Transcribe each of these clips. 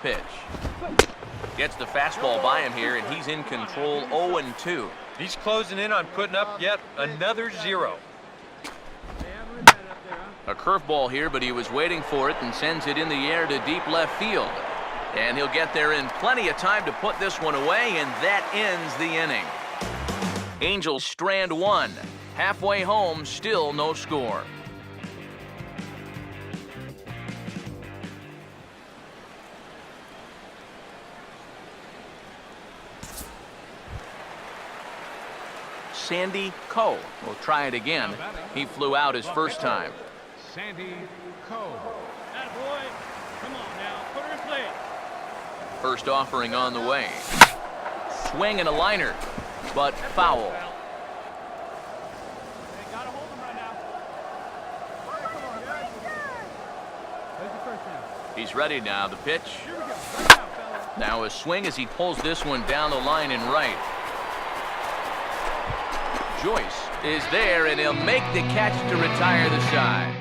pitch. Gets the fastball by him here, and he's in control. 0-2. He's closing in on putting up yet another 0. A curveball here, but he was waiting for it and sends it in the air to deep left field. And he'll get there in plenty of time to put this one away, and that ends the inning. Angels strand one. Halfway home, still no score. Sandy Coe will try it again. He flew out his first time. Sandy Coe. Attaboy. Come on now, put her in play. First offering on the way. Swing and a liner, but foul. He's ready now. The pitch. Now a swing as he pulls this one down the line and right. Joyce is there, and he'll make the catch to retire the side.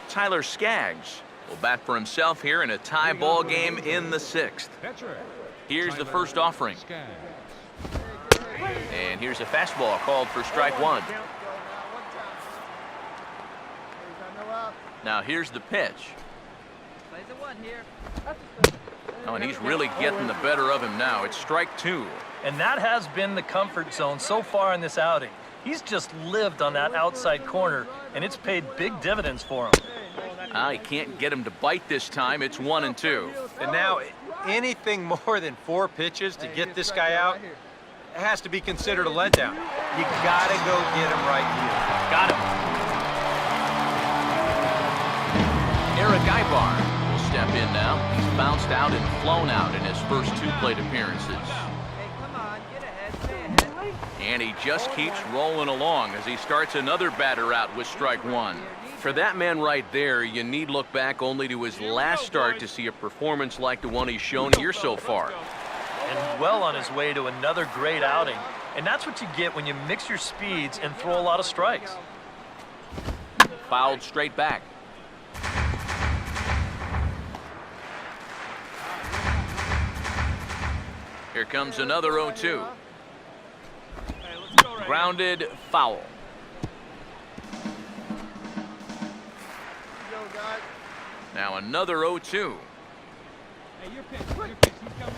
Tyler Skaggs will bat for himself here in a tie ball game in the 6th. Here's the first offering. And here's a fastball called for strike one. Now here's the pitch. Oh, and he's really getting the better of him now. It's strike two. And that has been the comfort zone so far in this outing. He's just lived on that outside corner, and it's paid big dividends for him. He can't get him to bite this time. It's 1-2. And now anything more than 4 pitches to get this guy out, it has to be considered a letdown. You got to go get him right here. Got him. Eric Ibar will step in now. He's bounced out and flown out in his first 2 plate appearances. And he just keeps rolling along as he starts another batter out with strike one. For that man right there, you need look back only to his last start to see a performance like the one he's shown here so far. And well on his way to another great outing. And that's what you get when you mix your speeds and throw a lot of strikes. Fouled straight back. Here comes another 0-2. Grounded foul. Now another 0-2.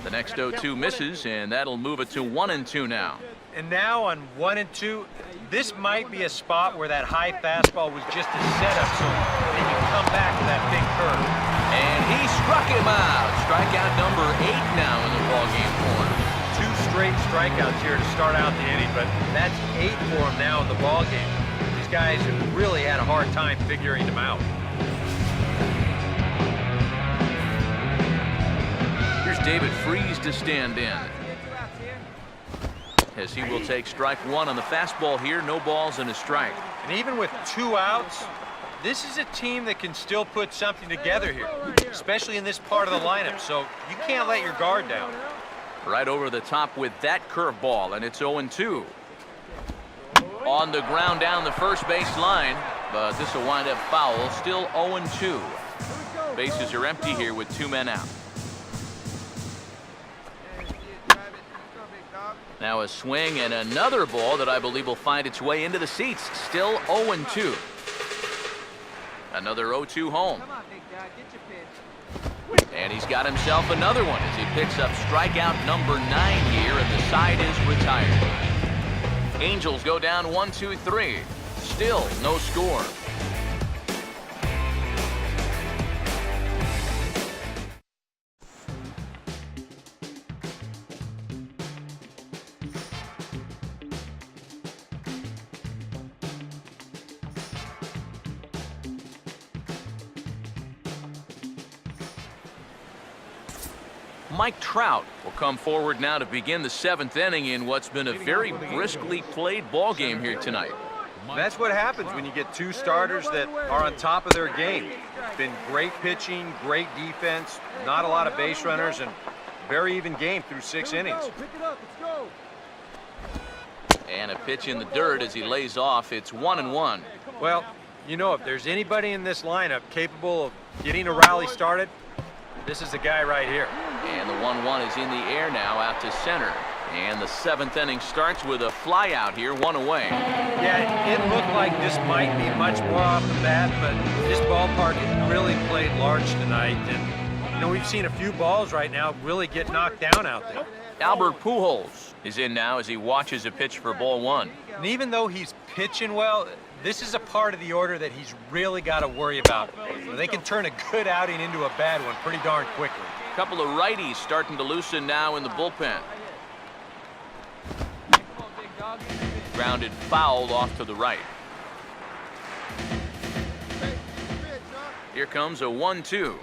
The next 0-2 misses, and that'll move it to 1-2 now. And now on 1-2, this might be a spot where that high fastball was just a setup so they can come back to that big curve. And he struck him out. Strikeout number 8 now in the ballgame for him. 2 straight strikeouts here to start out the inning, but that's 8 for him now in the ballgame. These guys have really had a hard time figuring him out. Here's David Freese to stand in, as he will take strike one on the fastball here. No balls and a strike. And even with 2 outs, this is a team that can still put something together here, especially in this part of the lineup, so you can't let your guard down. Right over the top with that curveball, and it's 0-2. On the ground down the first base line, but this will wind up foul. Still 0-2. Bases are empty here with 2 men out. Now a swing and another ball that I believe will find its way into the seats. Still 0-2. Another 0-2 home. And he's got himself another one as he picks up strikeout number 9 here, and the side is retired. Angels go down 1-2-3. Still no score. Mike Trout will come forward now to begin the 7th inning in what's been a very briskly played ball game here tonight. That's what happens when you get 2 starters that are on top of their game. It's been great pitching, great defense, not a lot of base runners, and very even game through 6 innings. And a pitch in the dirt as he lays off. It's 1-1. Well, you know, if there's anybody in this lineup capable of getting a rally started, This is the guy right here. And the 1-1 is in the air now out to center. And the 7th inning starts with a fly out here, 1 away. Yeah, it looked like this might be much more off the bat, but this ballpark has really played large tonight. And, you know, we've seen a few balls right now really get knocked down out there. Albert Pujols is in now as he watches a pitch for ball 1. And even though he's pitching well, this is a part of the order that he's really got to worry about. They can turn a good outing into a bad one pretty darn quickly. A couple of righties starting to loosen now in the bullpen. Grounded foul off to the right. Here comes a 1-2.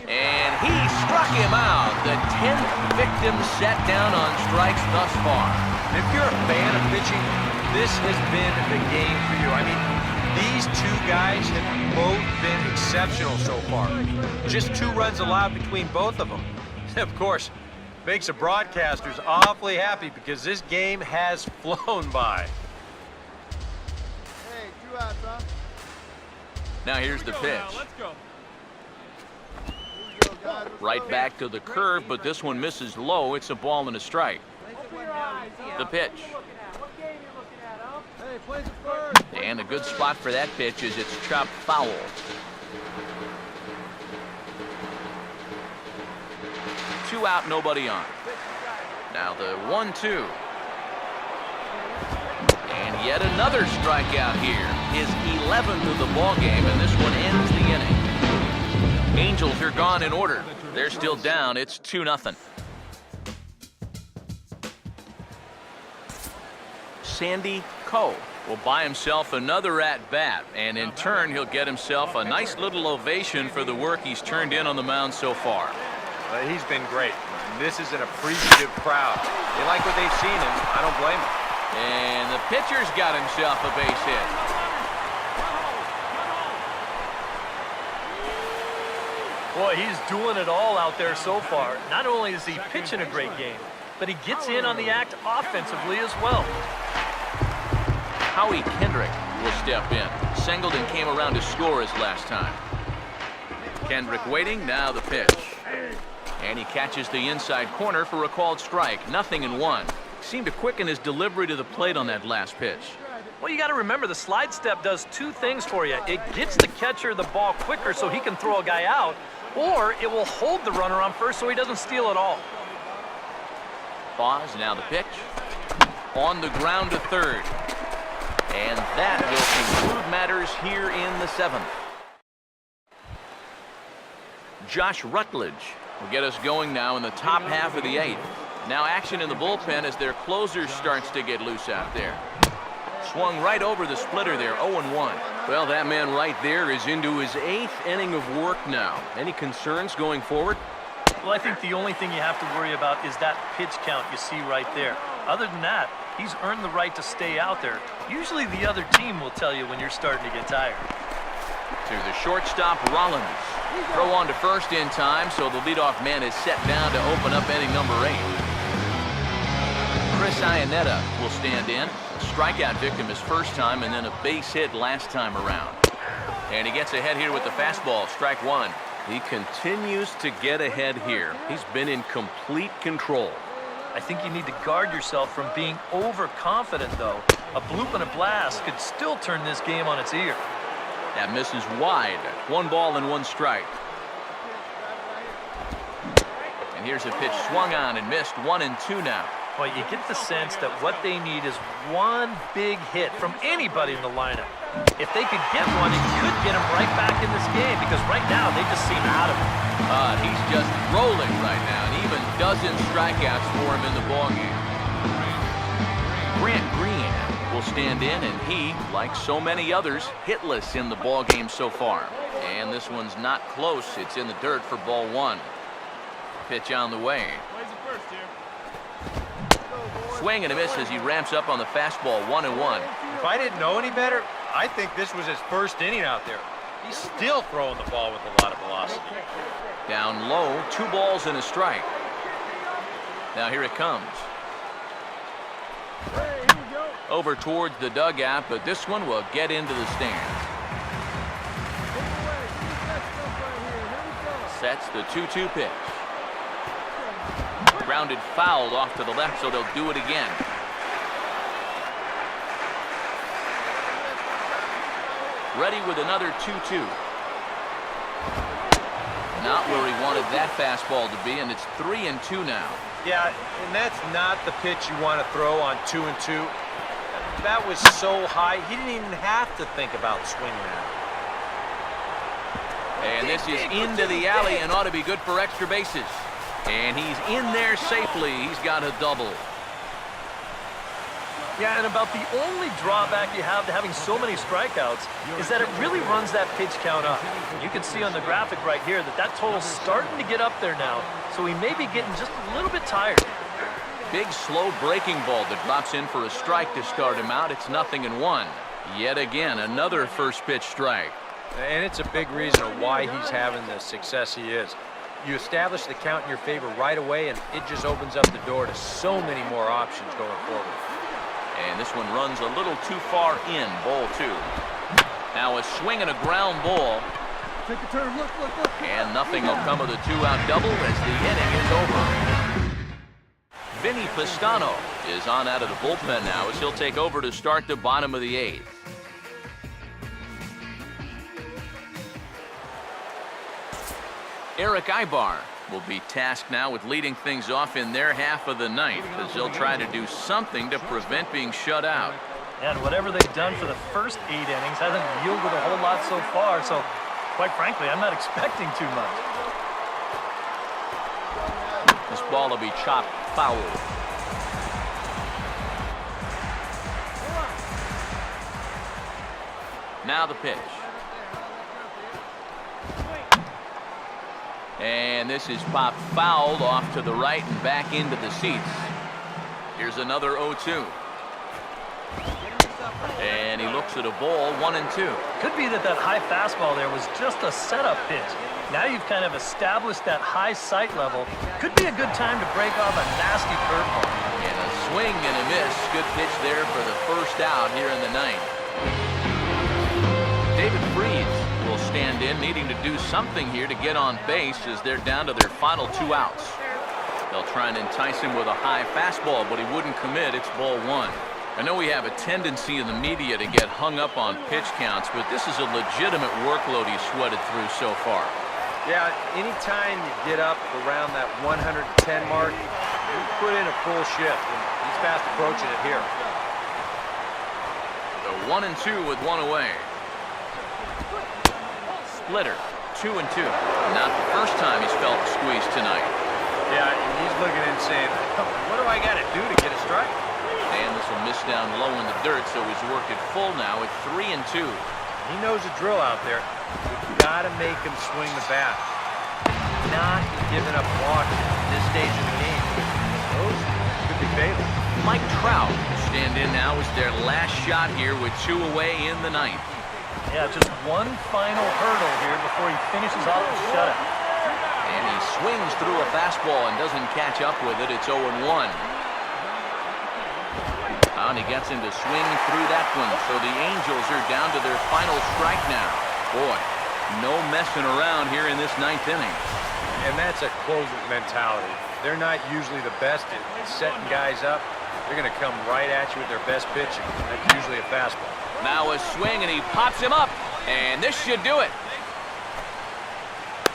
And he struck him out. The 10th victim set down on strikes thus far. And if you're a fan of pitching, this has been the game for you. I mean, these two guys have both been exceptional so far. Just 2 runs allowed between both of them. Of course, makes the broadcasters awfully happy because this game has flown by. Hey, 2 outs, huh? Now here's the pitch. Let's go. Right back to the curve, but this one misses low. It's a ball and a strike. The pitch. Hey, place it first. And a good spot for that pitch is it's chopped foul. Two out, nobody on. Now the 1-2. And yet another strikeout here. His 11th of the ball game, and this one ends the inning. Angels are gone in order. They're still down. It's 2-0. Sandy Coe will buy himself another at-bat, and in turn he'll get himself a nice little ovation for the work he's turned in on the mound so far. He's been great. This is an appreciative crowd. They like what they've seen, and I don't blame them. And the pitcher's got himself a base hit. Boy, he's doing it all out there so far. Not only is he pitching a great game, but he gets in on the act offensively as well. Howie Kendrick will step in. Singleton came around to score his last time. Kendrick waiting, now the pitch. And he catches the inside corner for a called strike. 0-1. Seemed to quicken his delivery to the plate on that last pitch. Well, you got to remember the slide step does 2 things for you. It gets the catcher the ball quicker so he can throw a guy out, or it will hold the runner on first so he doesn't steal it all. Pause, now the pitch. On the ground to third. And that will conclude matters here in the 7th. Josh Rutledge will get us going now in the top half of the 8th. Now action in the bullpen as their closer starts to get loose out there. Swung right over the splitter there, 0-1. Well, that man right there is into his 8th inning of work now. Any concerns going forward? Well, I think the only thing you have to worry about is that pitch count you see right there. Other than that, he's earned the right to stay out there. Usually the other team will tell you when you're starting to get tired. To the shortstop, Rollins. Throw on to first in time, so the leadoff man is set down to open up inning number 8. Chris Iannetta will stand in. A strikeout victim his first time, and then a base hit last time around. And he gets ahead here with the fastball, strike 1. He continues to get ahead here. He's been in complete control. I think you need to guard yourself from being overconfident, though. A bloop and a blast could still turn this game on its ear. That misses wide. 1 ball and 1 strike. And here's a pitch swung on and missed. 1-2 now. Well, you get the sense that what they need is one big hit from anybody in the lineup. If they could get one, it could get them right back in this game because right now they just seem out of it. He's just rolling right now, and even dozen strikeouts for him in the ballgame. Grant Green will stand in, and he, like so many others, hitless in the ballgame so far. And this one's not close. It's in the dirt for ball 1. Pitch on the way. Swing and a miss as he ramps up on the fastball, 1-1. If I didn't know any better, I think this was his first inning out there. He's still throwing the ball with a lot of velocity. Down low, 2 balls and a strike. Now here it comes. Over towards the dugout, but this one will get into the stands. Sets the 2-2 pitch. Grounded fouled off to the left, so they'll do it again. Ready with another 2-2. Not where he wanted that fastball to be, and it's 3-2 now. Yeah, and that's not the pitch you want to throw on 2-2. That was so high, he didn't even have to think about swinging at it. And this is into the alley and ought to be good for extra bases. And he's in there safely. He's got a double. Yeah, and about the only drawback you have to having so many strikeouts is that it really runs that pitch count up. You can see on the graphic right here that total's starting to get up there now, so he may be getting just a little bit tired. Big, slow breaking ball that drops in for a strike to start him out. It's 0-1. Yet again, another first pitch strike. And it's a big reason of why he's having the success he is. You establish the count in your favor right away, and it just opens up the door to so many more options going forward. And this one runs a little too far in, ball 2. Now a swing and a ground ball. Take a turn. Look. And nothing will come of the 2-out double as the inning is over. Vinny Pistano is on out of the bullpen now as he'll take over to start the bottom of the 8th. Eric Ibar will be tasked now with leading things off in their half of the ninth as they'll try to do something to prevent being shut out. And whatever they've done for the first 8 innings hasn't yielded a whole lot so far, so quite frankly, I'm not expecting too much. This ball will be chopped foul. Now the pitch. And this is popped fouled off to the right and back into the seats. Here's another 0-2. And he looks at a ball, 1-2. Could be that high fastball there was just a setup pitch. Now you've kind of established that high sight level. Could be a good time to break off a nasty curveball. And a swing and a miss. Good pitch there for the first out here in the ninth. David Freese will stand in, needing to do something here to get on base as they're down to their final 2 outs. They'll try and entice him with a high fastball, but he wouldn't commit. It's ball 1. I know we have a tendency in the media to get hung up on pitch counts, but this is a legitimate workload he's sweated through so far. Yeah, anytime you get up around that 110 mark, you put in a full shift, and he's fast approaching it here. The 1-2 with 1 away. Splitter, 2-2. Not the first time he's felt the squeeze tonight. Yeah, and he's looking and saying, what do I got to do to get a strike? And this will miss down low in the dirt, so he's worked it full now at 3-2. He knows the drill out there. You've got to make him swing the bat. Not giving up walks at this stage of the game. Those could be fatal. Mike Trout will stand in now as their last shot here with 2 away in the ninth. Yeah, just one final hurdle here before he finishes off the shutout. And he swings through a fastball and doesn't catch up with it. It's 0-1. And he gets him to swing through that one. So the Angels are down to their final strike now. Boy, no messing around here in this 9th inning. And that's a closing mentality. They're not usually the best at setting guys up. They're going to come right at you with their best pitching. That's usually a fastball. Now a swing, and he pops him up. And this should do it.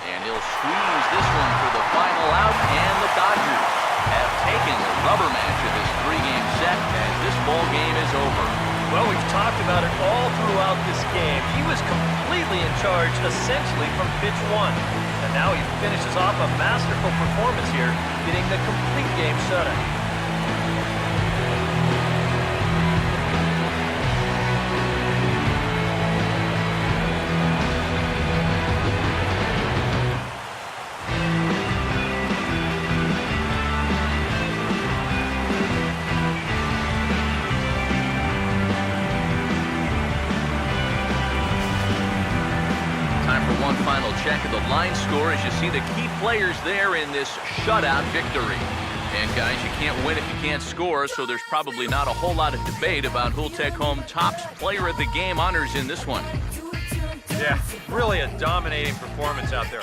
And he'll squeeze this one for the final out. And the Dodgers have taken the rubber match of this 3-game set as this ball game is over. Well, we've talked about it all throughout this game. He was completely in charge, essentially, from pitch 1. And now he finishes off a masterful performance here, getting the complete game shutout. One final check of the line score as you see the key players there in this shutout victory. And guys, you can't win if you can't score, so there's probably not a whole lot of debate about who'll take home Topps Player of the Game honors in this one. Yeah, really a dominating performance out there.